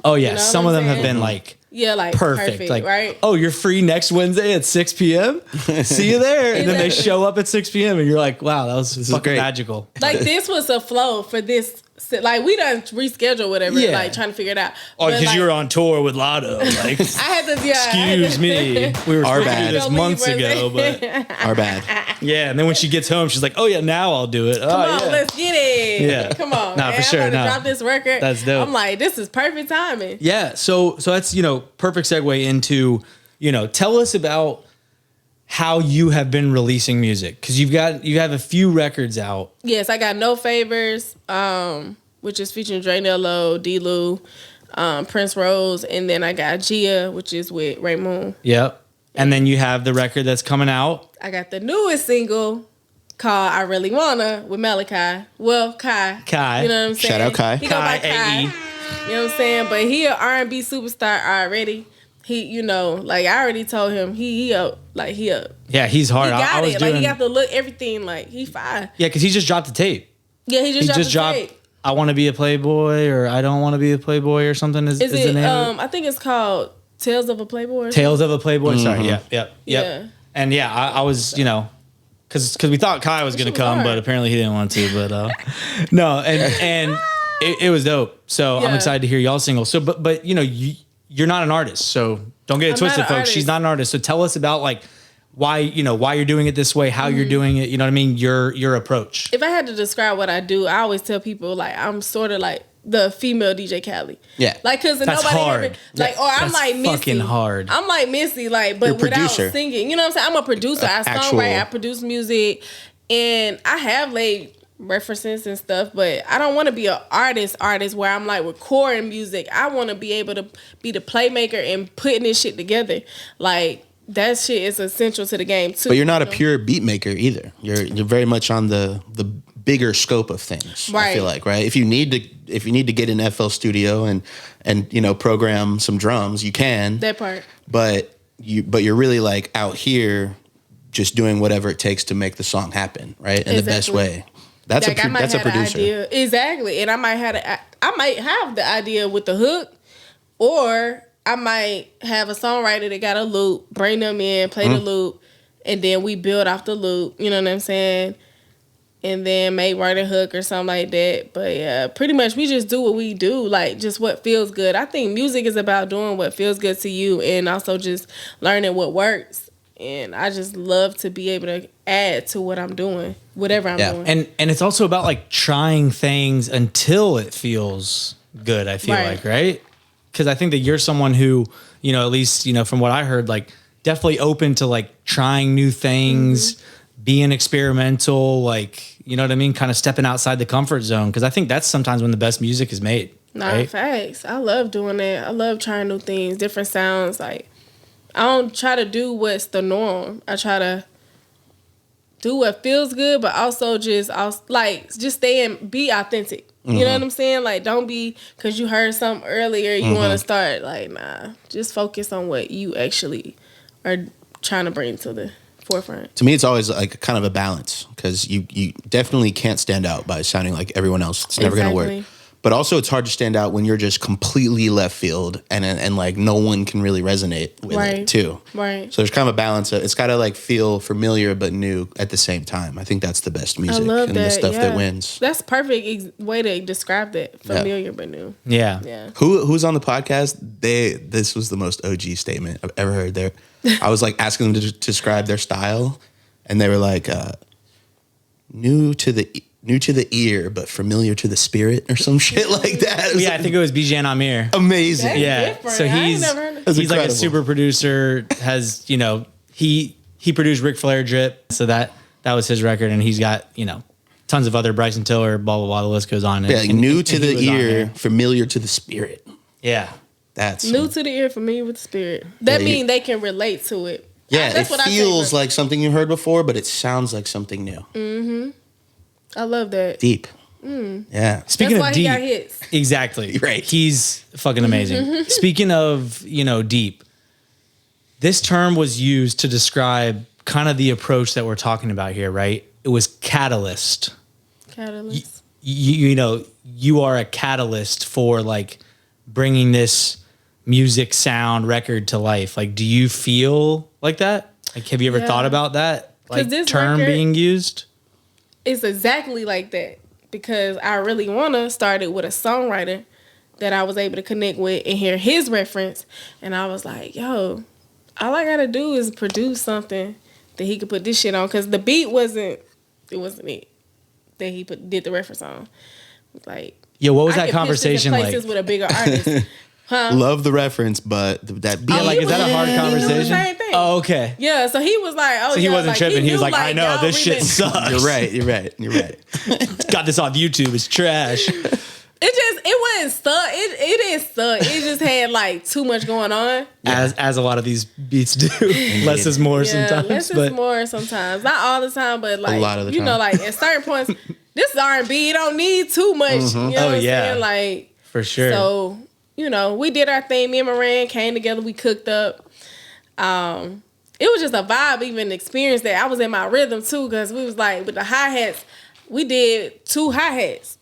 Oh yeah, some of them have been like. Yeah, like perfect like, right? Oh, you're free next Wednesday at 6 p.m.? See you there. And then they show up at 6 p.m. and you're like, wow, that was fucking magical. Like this was a flow for this. Like we done reschedule whatever, like trying to figure it out. Oh, because you were on tour with Latto. Like, I had to, excuse me. We were supposed to do this months ago, but our bad. Yeah, and then when she gets home, she's like, oh yeah, now I'll do it. Come on, let's get it. Yeah. Come on. Nah, for sure. I'm about to drop this record. That's dope. I'm like, this is perfect timing. Yeah. So that's, perfect segue into, tell us about how you have been releasing music. Because you have a few records out. Yes, I got No Favors, which is featuring Dre Nello, D-Lou. Prince Rose, and then I got Chiae, which is with Raymond. Yep. And then you have the record that's coming out. I got the newest single called I Really Wanna with Malachi. Well, Kai. Kai. You know what I'm saying? Shout out Kai. He go by Kai, Kai. AE. You know what I'm saying? But he an R&B superstar already. He, you know, like I already told him, he up. Yeah, he's hard. He got I was it. doing, Like he got the look, everything. Like he fine. Yeah, because he just dropped the tape. Yeah, he just dropped the tape. I Want to Be a Playboy, or I Don't Want to Be a Playboy, or something. Is it? The name of it? I think it's called Tales of a Playboy. Tales of a Playboy. Mm-hmm. Sorry. Yep. Yeah. And yeah, I was, you know, because we thought Kai was gonna come, but apparently he didn't want to. But no, and it was dope. So I'm excited to hear y'all single. So, but you know, you're not an artist, so don't get it twisted, folks. Artist. She's not an artist. So tell us about like why you're doing it this way, how you're doing it. You know what I mean? Your approach. If I had to describe what I do, I always tell people like I'm sort of like the female DJ Khaled. Yeah. Like, cause That's nobody hard. ever, like, or I'm That's like Missy. fucking hard. I'm like Missy, like, but You're a without producer. singing. You know what I'm saying? I'm a producer. I songwrite. I produce music, and I have laid references and stuff. But I don't want to be an artist where I'm like recording music. I want to be able to be the playmaker and putting this shit together. Like that shit is essential to the game too. But you're not a pure beat maker either. You're very much on the bigger scope of things. Right. I feel like, right? If you need to get in FL Studio and you know program some drums, you can. That part. But you're really like out here just doing whatever it takes to make the song happen, right? In the best way. That's like, that's a producer. Idea. Exactly. And I might have the idea with the hook, or I might have a songwriter that got a loop, bring them in, play the loop, and then we build off the loop. You know what I'm saying? And then may write a hook or something like that. But yeah, pretty much we just do what we do, like just what feels good. I think music is about doing what feels good to you and also just learning what works. And I just love to be able to add to what I'm doing, whatever I'm doing. And it's also about like trying things until it feels good, I feel like, right? Because I think that you're someone who, you know, at least, you know, from what I heard, like definitely open to like trying new things, being experimental, like, you know what I mean? Kind of stepping outside the comfort zone. Because I think that's sometimes when the best music is made. Right? Facts. I love doing that. I love trying new things, different sounds. Like, I don't try to do what's the norm. I try to do what feels good, but also just stay and be authentic. You know what I'm saying? Like, don't be, because you heard something earlier, you want to start, like, nah. Just focus on what you actually are trying to bring to the forefront. To me, it's always like kind of a balance because you definitely can't stand out by sounding like everyone else. It's never going to work. But also, it's hard to stand out when you're just completely left field and like no one can really resonate with it too. Right. So there's kind of a balance. It's got to like feel familiar but new at the same time. I think that's the best music and the stuff that wins. That's perfect way to describe that. Familiar but new. Yeah. Who's on the podcast? This was the most OG statement I've ever heard there. I was like asking them to describe their style, and they were like, new to the ear, but familiar to the spirit, or some shit like that. Yeah, I think it was Bijan Amir. Amazing. That's So he's like a super producer. Has, you know, he produced Ric Flair Drip, so that was his record, and he's got, you know, tons of other Bryson Tiller, blah blah blah. The list goes on. Yeah, like new to the ear, familiar to the spirit. Yeah, that's new to the ear, familiar with the spirit. That means they can relate to it. Yeah, it feels like something you heard before, but it sounds like something new. Mm-hmm. I love that. Deep. Yeah. Speaking That's why of deep, he got hits. Exactly. Right. He's fucking amazing. Speaking of, you know, deep, this term was used to describe kind of the approach that we're talking about here, right? It was catalyst. Catalyst. You know, you are a catalyst for like bringing this music sound record to life. Like, do you feel like that? Like, have you ever thought about that? Like, this term being used? It's exactly like that, because I really want to start it with a songwriter that I was able to connect with and hear his reference. And I was like, yo, all I got to do is produce something that he could put this shit on, because the beat wasn't it that he did the reference on. It was like, yo, what was that conversation like? Places with a bigger artist. Huh? Love the reference, but that beat. Yeah, like, is that a hard conversation? He knew the same thing. Oh, okay. Yeah, so he was like, oh, so he wasn't tripping. He was like, I know, this shit sucks. You're right. Got this off YouTube. It's trash. It wasn't stuck. It didn't suck. It just had like too much going on. As a lot of these beats do. Less is more sometimes. Less is more sometimes. Not all the time, but like, a lot of the time. like at certain points, this is R&B. You don't need too much. You know what I'm saying? Like, for sure. So, we did our thing. Me and Moran came together. We cooked up. It was just a vibe, even experience that. I was in my rhythm too, because we was like, with the hi-hats, we did 2 hi-hats.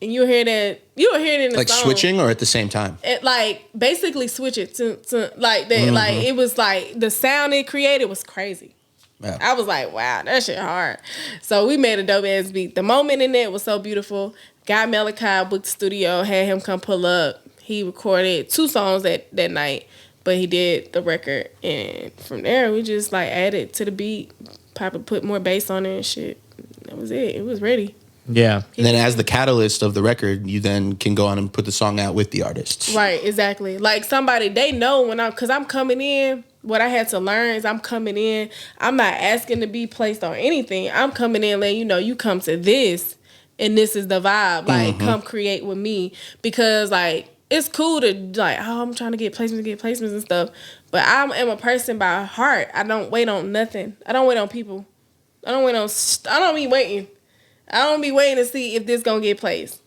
And you'll hear it in the like song. switching or at the same time? It like basically switch it to like that. Like it was like the sound it created was crazy. Yeah. I was like, wow, that shit hard. So we made a dope ass beat. The moment in it was so beautiful. Guy Malachi booked the studio, had him come pull up. He recorded 2 songs that night, but he did the record. And from there, we just like added to the beat, probably put more bass on it and shit. That was it. It was ready. Yeah. And then as the catalyst of the record, you then can go on and put the song out with the artists. Right, exactly. Like somebody, they know because I'm coming in, what I had to learn is I'm coming in, I'm not asking to be placed on anything. I'm coming in letting you know you come to this and this is the vibe. Like, come create with me. Because like, it's cool to like, oh, I'm trying to get placements and stuff. But I am a person by heart. I don't wait on nothing. I don't wait on people. I don't be waiting. I don't be waiting to see if this gonna get placed.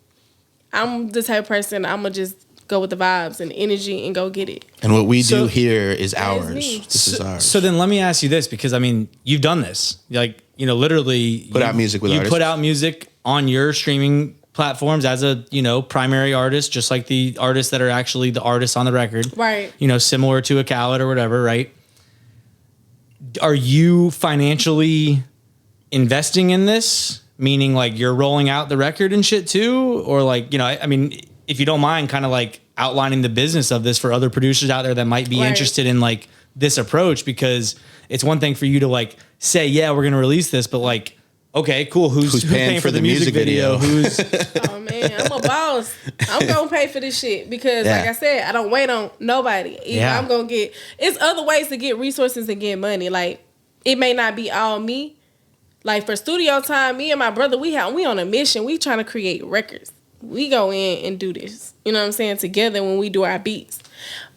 I'm the type of person, I'm gonna just go with the vibes and energy and go get it. And what we do here is ours. me. This is ours. So then let me ask you this, because I mean, you've done this. Like, literally Put out music with artists. You put out music on your streaming platforms as a, primary artist, just like the artists that are actually the artists on the record. Right. Similar to a Khaled or whatever, right? Are you financially investing in this? Meaning like you're rolling out the record and shit too? Or like, I mean, if you don't mind kind of like outlining the business of this for other producers out there that might be interested in like this approach, because it's one thing for you to like say, yeah, we're going to release this, but like, okay, cool. Who's paying for the music video? Who's Oh man, I'm a boss. I'm going to pay for this shit because like I said, I don't wait on nobody. I'm going to it's other ways to get resources and get money. Like it may not be all me. Like for studio time, me and my brother, we on a mission. We trying to create records. We go in and do this. You know what I'm saying? Together when we do our beats.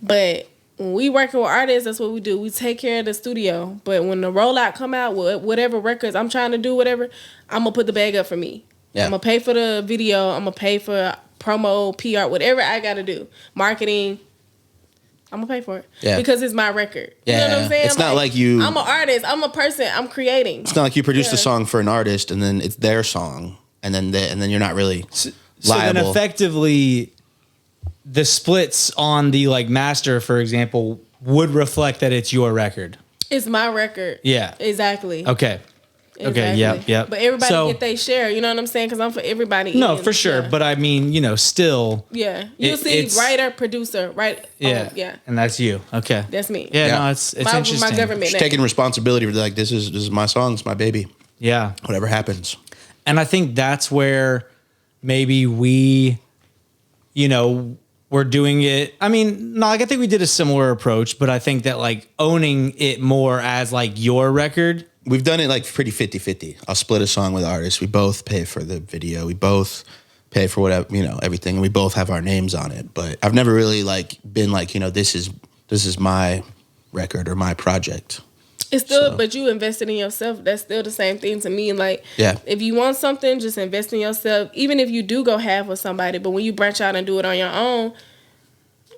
But when we working with artists, that's what we do. We take care of the studio. But when the rollout come out, whatever records I'm trying to do, whatever, I'm gonna put the bag up for me. Yeah. I'm gonna pay for the video. I'm gonna pay for promo, PR, whatever I gotta do, marketing. I'm gonna pay for it because it's my record. You know what I'm saying? It's not like you. I'm an artist. I'm a person. I'm creating. It's not like you produced a song for an artist and then it's their song and then you're not really liable. So then effectively, the splits on the like master, for example, would reflect that it's your record. It's my record. Yeah. Exactly. Okay. Exactly. Okay. Yep. But everybody get their share. You know what I'm saying? Because I'm for everybody. No, for sure. Yeah. But I mean, still. Yeah. You'll see writer, producer, right? Yeah. Yeah. And that's you. Okay. That's me. Yeah. No, it's interesting. My government. She's taking responsibility for like this is my song. It's my baby. Yeah. Whatever happens. And I think that's where maybe we, we're doing it. I mean, no, like I think we did a similar approach, but I think that like owning it more as like your record. We've done it like pretty 50-50. I'll split a song with artists. We both pay for the video. We both pay for whatever, everything. And we both have our names on it. But I've never really like been like, this is my record or my project. It's still, but you invested in yourself. That's still the same thing to me. Like, if you want something, just invest in yourself. Even if you do go half with somebody, but when you branch out and do it on your own,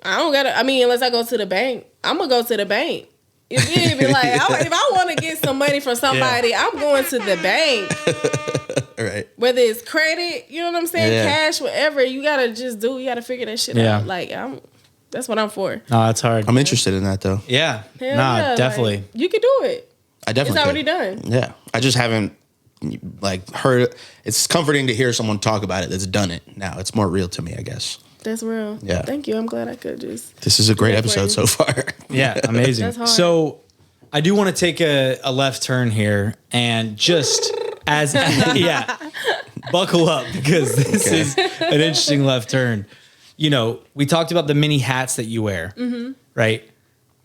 unless I go to the bank, I'm going to go to the bank. If I want to get some money from somebody, I'm going to the bank. Right. Whether it's credit, you know what I'm saying, cash, whatever, you gotta figure that shit out. Like that's what I'm for. No, that's hard. I'm interested in that though. Yeah. Definitely. Like, you can do it. I definitely. It's already done. Yeah. I just haven't like heard. It's comforting to hear someone talk about it that's done it. Now it's more real to me, I guess. That's real. Yeah. Thank you. I'm glad I could just. This is a great episode so far. Yeah, amazing. That's hard. So I do want to take a left turn here and just buckle up because this is an interesting left turn. We talked about the many hats that you wear, right?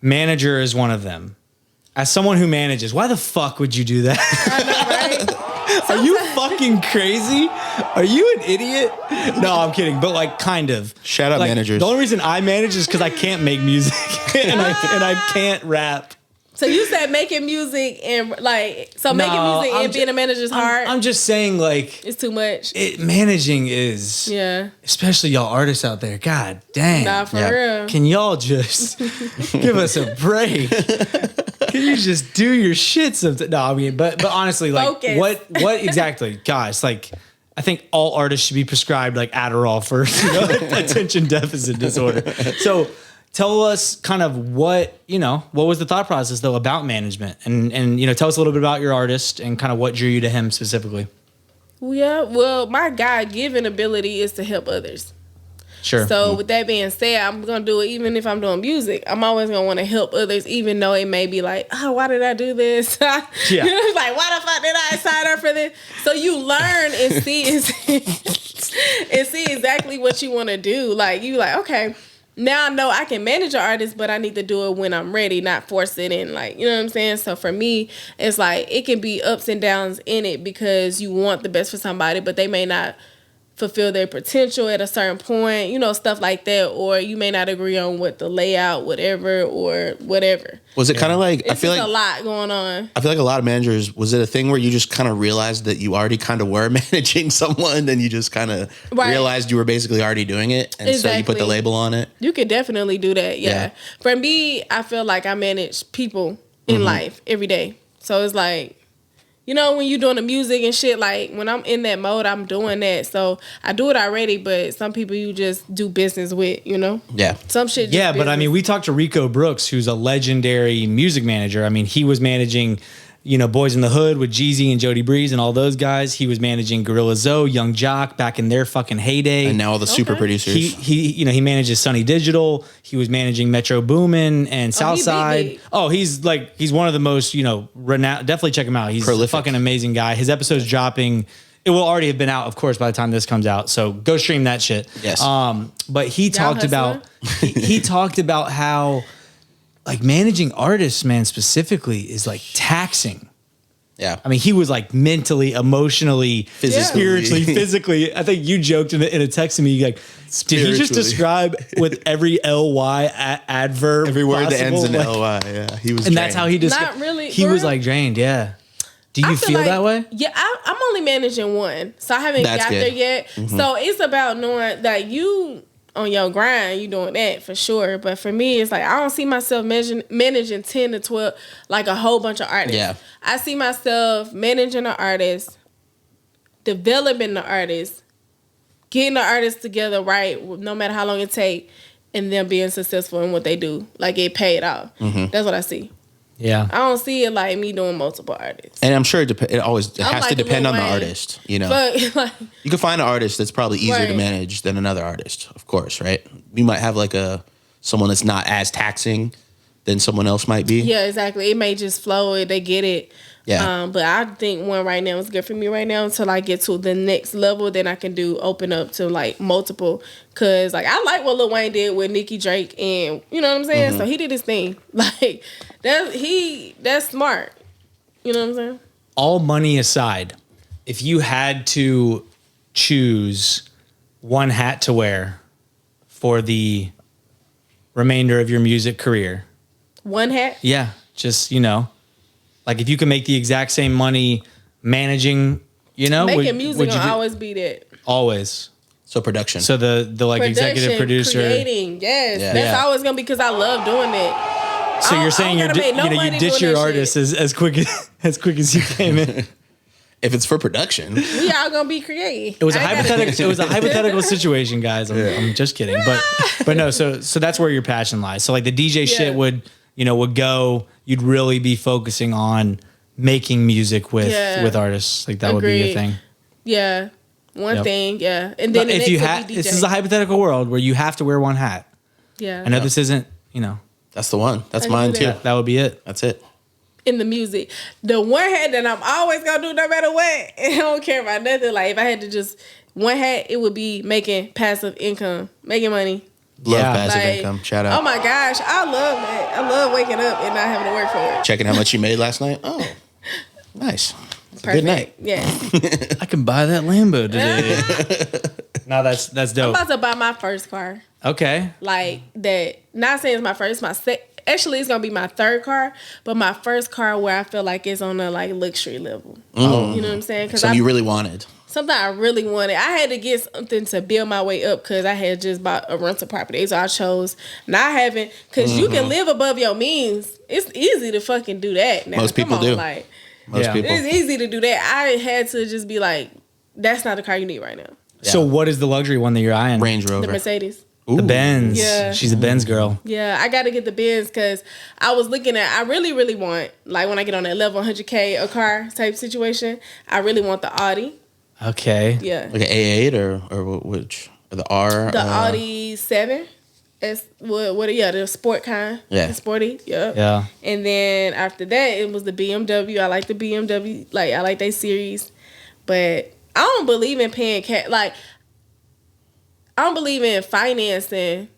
Manager is one of them. As someone who manages, why the fuck would you do that? I know, right? Are you fucking crazy? Are you an idiot? No, I'm kidding. But like, kind of. Shout out managers. The only reason I manage is because I can't make music and I can't rap. So you said making music and making music and being a manager is hard. I'm just saying, like, it's too much. Managing is, especially y'all artists out there. God dang. Nah, for real. Can y'all just give us a break? Can you just do your shit sometimes? No, I mean, but honestly, like, Focus. what exactly, guys? Like, I think all artists should be prescribed like Adderall for attention deficit disorder. So. Tell us kind of what was the thought process though about management and tell us a little bit about your artist and kind of what drew you to him specifically. Yeah, well, my God-given ability is to help others. Sure. So with that being said, I'm going to do it even if I'm doing music. I'm always going to want to help others even though it may be like, oh, why did I do this? Like, why the fuck did I sign up for this? So you learn and see exactly what you want to do. Like, you like, okay, now I know I can manage an artist, but I need to do it when I'm ready, not force it in. Like, you know what I'm saying? So for me, it's like it can be ups and downs in it because you want the best for somebody, but they may not fulfill their potential at a certain point, stuff like that. Or you may not agree on what the layout, whatever. Was it kind of like, I feel like a lot going on. I feel like a lot of managers, was it a thing where you just kind of realized that you already kind of were managing someone and you just kind of realized you were basically already doing it and so you put the label on it? You could definitely do that, yeah. For me, I feel like I manage people in life every day. So it's like, when you're doing the music and shit, like when I'm in that mode, I'm doing that. So I do it already, but some people you just do business with, Yeah. Some shit just but business. I mean, we talked to Rico Brooks, who's a legendary music manager. I mean, he was managing, Boys in the Hood with Jeezy and Jody Breeze and all those guys. He was managing Gorilla Zoe, Young Jock back in their fucking heyday. And now all the super producers. He manages Sunny Digital. He was managing Metro Boomin and Southside. He's one of the most, renowned. Definitely check him out. He's prolific. A fucking amazing guy. His episode's dropping. It will already have been out, of course, by the time this comes out. So go stream that shit. Yes. But he talked about he talked about how like managing artists, man, specifically is like taxing. Yeah. I mean, he was like mentally, emotionally, spiritually, physically. I think you joked in a text to me, like, did he just describe with every ly adverb every word possible? that ends in ly? Yeah, he was. And drained. that's how he described. Not really. He was like drained. Yeah. Do you feel like, that way? Yeah, I'm only managing one, so I haven't got there yet. So it's about knowing that you on your grind, you doing that for sure. But for me, it's like I don't see myself managing 10 to 12, like a whole bunch of artists. Yeah. I see myself managing an artist, developing the artist, getting the artists together right, no matter how long it take, and them being successful in what they do. Like it paid off. That's what I see. Yeah. I don't see it like me doing multiple artists. And I'm sure it has like to depend on the Wayne. artist, But like, you can find an artist that's probably easier to manage than another artist, of course, right? You might have like someone that's not as taxing than someone else might be. Yeah, exactly. It may just flow. They get it. Yeah. But I think one right now is good for me right now until I get to the next level. Then I can open up to like multiple. Cause like I like what Lil Wayne did with Nicki Drake, and you know what I'm saying. So he did his thing. Like that's smart. You know what I'm saying. All money aside, if you had to choose one hat to wear for the remainder of your music career, one hat. yeah, just like if you can make the exact same money managing, making music will always be that. Always. So production. So the like executive producer, creating, yes, that's always gonna be because I love doing it. So you're saying you ditch your artist as quick as you came in. If it's for production, we all gonna be creating. It was a hypothetical situation, guys. I'm just kidding, but no. So that's where your passion lies. So like the DJ shit would go. You'd really be focusing on making music with artists. Like that would be your thing. Yeah, one thing. Yeah, and then if you had, this is a hypothetical world where you have to wear one hat. Yeah, I know this isn't. That's the one. That's mine too. That would be it. That's it. In the music, the one hat that I'm always gonna do no matter what, and I don't care about nothing. Like if I had to just one hat, it would be making passive income, making money. Love passive income. Shout out. Oh my gosh, I love that. I love waking up and not having to work for it. Checking how much you made last night. Oh, nice. Perfect. Good night. Yes. I can buy that Lambo today. No, that's I'm dope. about to buy my first car. Okay. Like that. Not saying it's my first. Actually, it's gonna be my third car, but my first car where I feel like it's on a like luxury level. You know what I'm saying? Because Something you really wanted. something I really wanted. I had to get something to build my way up because I had just bought a rental property. So I chose not having, because you can live above your means. It's easy to fucking do that now. Most people do. Like, Most people. it's easy to do that. I had to just be like, that's not the car you need right now. So what is the luxury one that you're eyeing? Range Rover. The Mercedes. The Benz. Yeah. She's a Benz girl. Yeah, I got to get the Benz because I was looking at, I really, really want, like when I get on that level 100K a car type situation, I really want the Audi. Okay. Yeah. Like an A8 or which? Or the R? The Audi 7. The sport kind. Yeah. The sporty. Yeah. Yeah. And then after that, it was the BMW. I like the BMW. Like, I like that series. But I don't believe in paying cash. Like, I don't believe in financing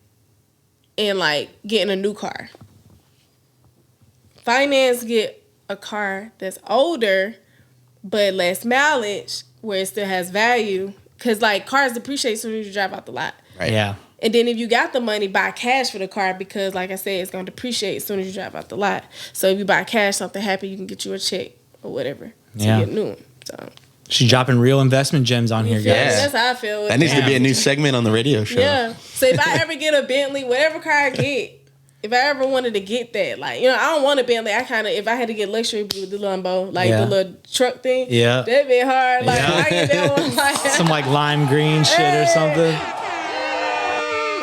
and, like, getting a new car. Finance, get a car that's older but less mileage where it still has value. Because, like, cars depreciate as soon as you drive out the lot. Right. Yeah. And then if you got the money, buy cash for the car because, like I said, it's going to depreciate as soon as you drive out the lot. So if you buy cash, something happen, you can get you a check or whatever to get a new one. So She's dropping real investment gems on here, you feel me? guys. That's how I feel. That needs to be a new segment on the radio show. Yeah. So if I ever get a Bentley, whatever car I get, if I ever wanted to get that, like, you know, I don't want a Bentley. If I had to get luxury with the Lambo, like the little truck thing, that'd be hard. Like, I get that one. Like, some like lime green shit or something.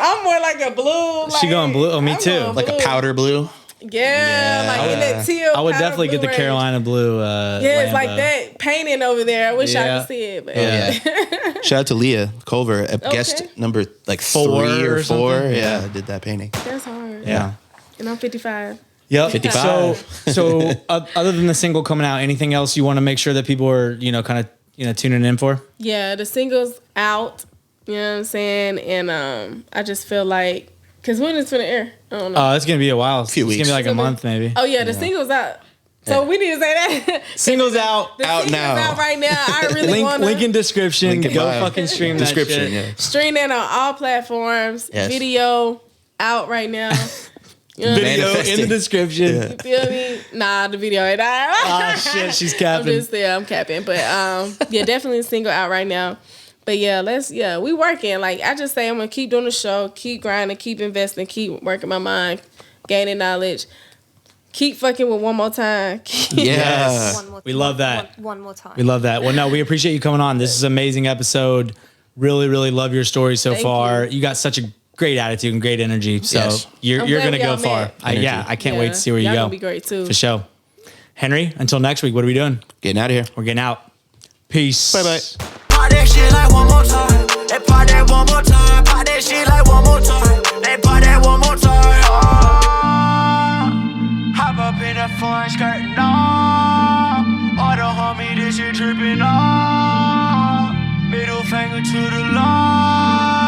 I'm more like a blue. Like, She going blue? Oh, me too. Like a powder blue. Yeah, like in that teal. I would powder definitely get the blue Carolina blue. Yeah, it's like Lambo. that painting over there. I wish I Yeah. could see it. But Shout out to Leah Culver, guest number like 3 or 4. something. Yeah, did that painting. That's hard. Yeah. And I'm 55. Yep. 55. So other than the single coming out, anything else you want to make sure that people are, kind of, tuning in for? Yeah, the single's out. You know what I'm saying? And I just feel like, because when it's going to air? I don't know. It's going to be a while. Few weeks. It's going to be like a month maybe. Oh, yeah, the single's out. So we need to say that. Single's out. The Out single's now. out right now. I really want to. Link in description. Link in Go bio. fucking stream Description, that shit. yeah. Stream that on all platforms. Yes. Video out right now. You know what I mean? Video in Manifesting. the description. You feel me? Nah, the video ain't out. Oh shit, she's I'm capping. I'm capping. But yeah, definitely a single out right now. But yeah, we working. Like I just say I'm gonna keep doing the show, keep grinding, keep investing, keep working my mind, gaining knowledge, keep fucking with one more time. Yeah. One more We love that. One more time. We love that. Well, no, we appreciate you coming on. This is an amazing episode. Really, really love your story so Thank far. you. You got such a great attitude and great energy. So Yes. you're I'm going glad to we go all far. met. I can't wait to see where you Y'all go. gonna be great too. For sure. Henry, until next week, what are we doing? Getting out of here. We're getting out. Peace. Bye-bye. Pop that shit like one more time. They pop that one more time. Pop that shit like one more time. They pop that one more time. Hop up in that foreign skirt, no. All the homie, this shit tripping, no. Middle finger to the law.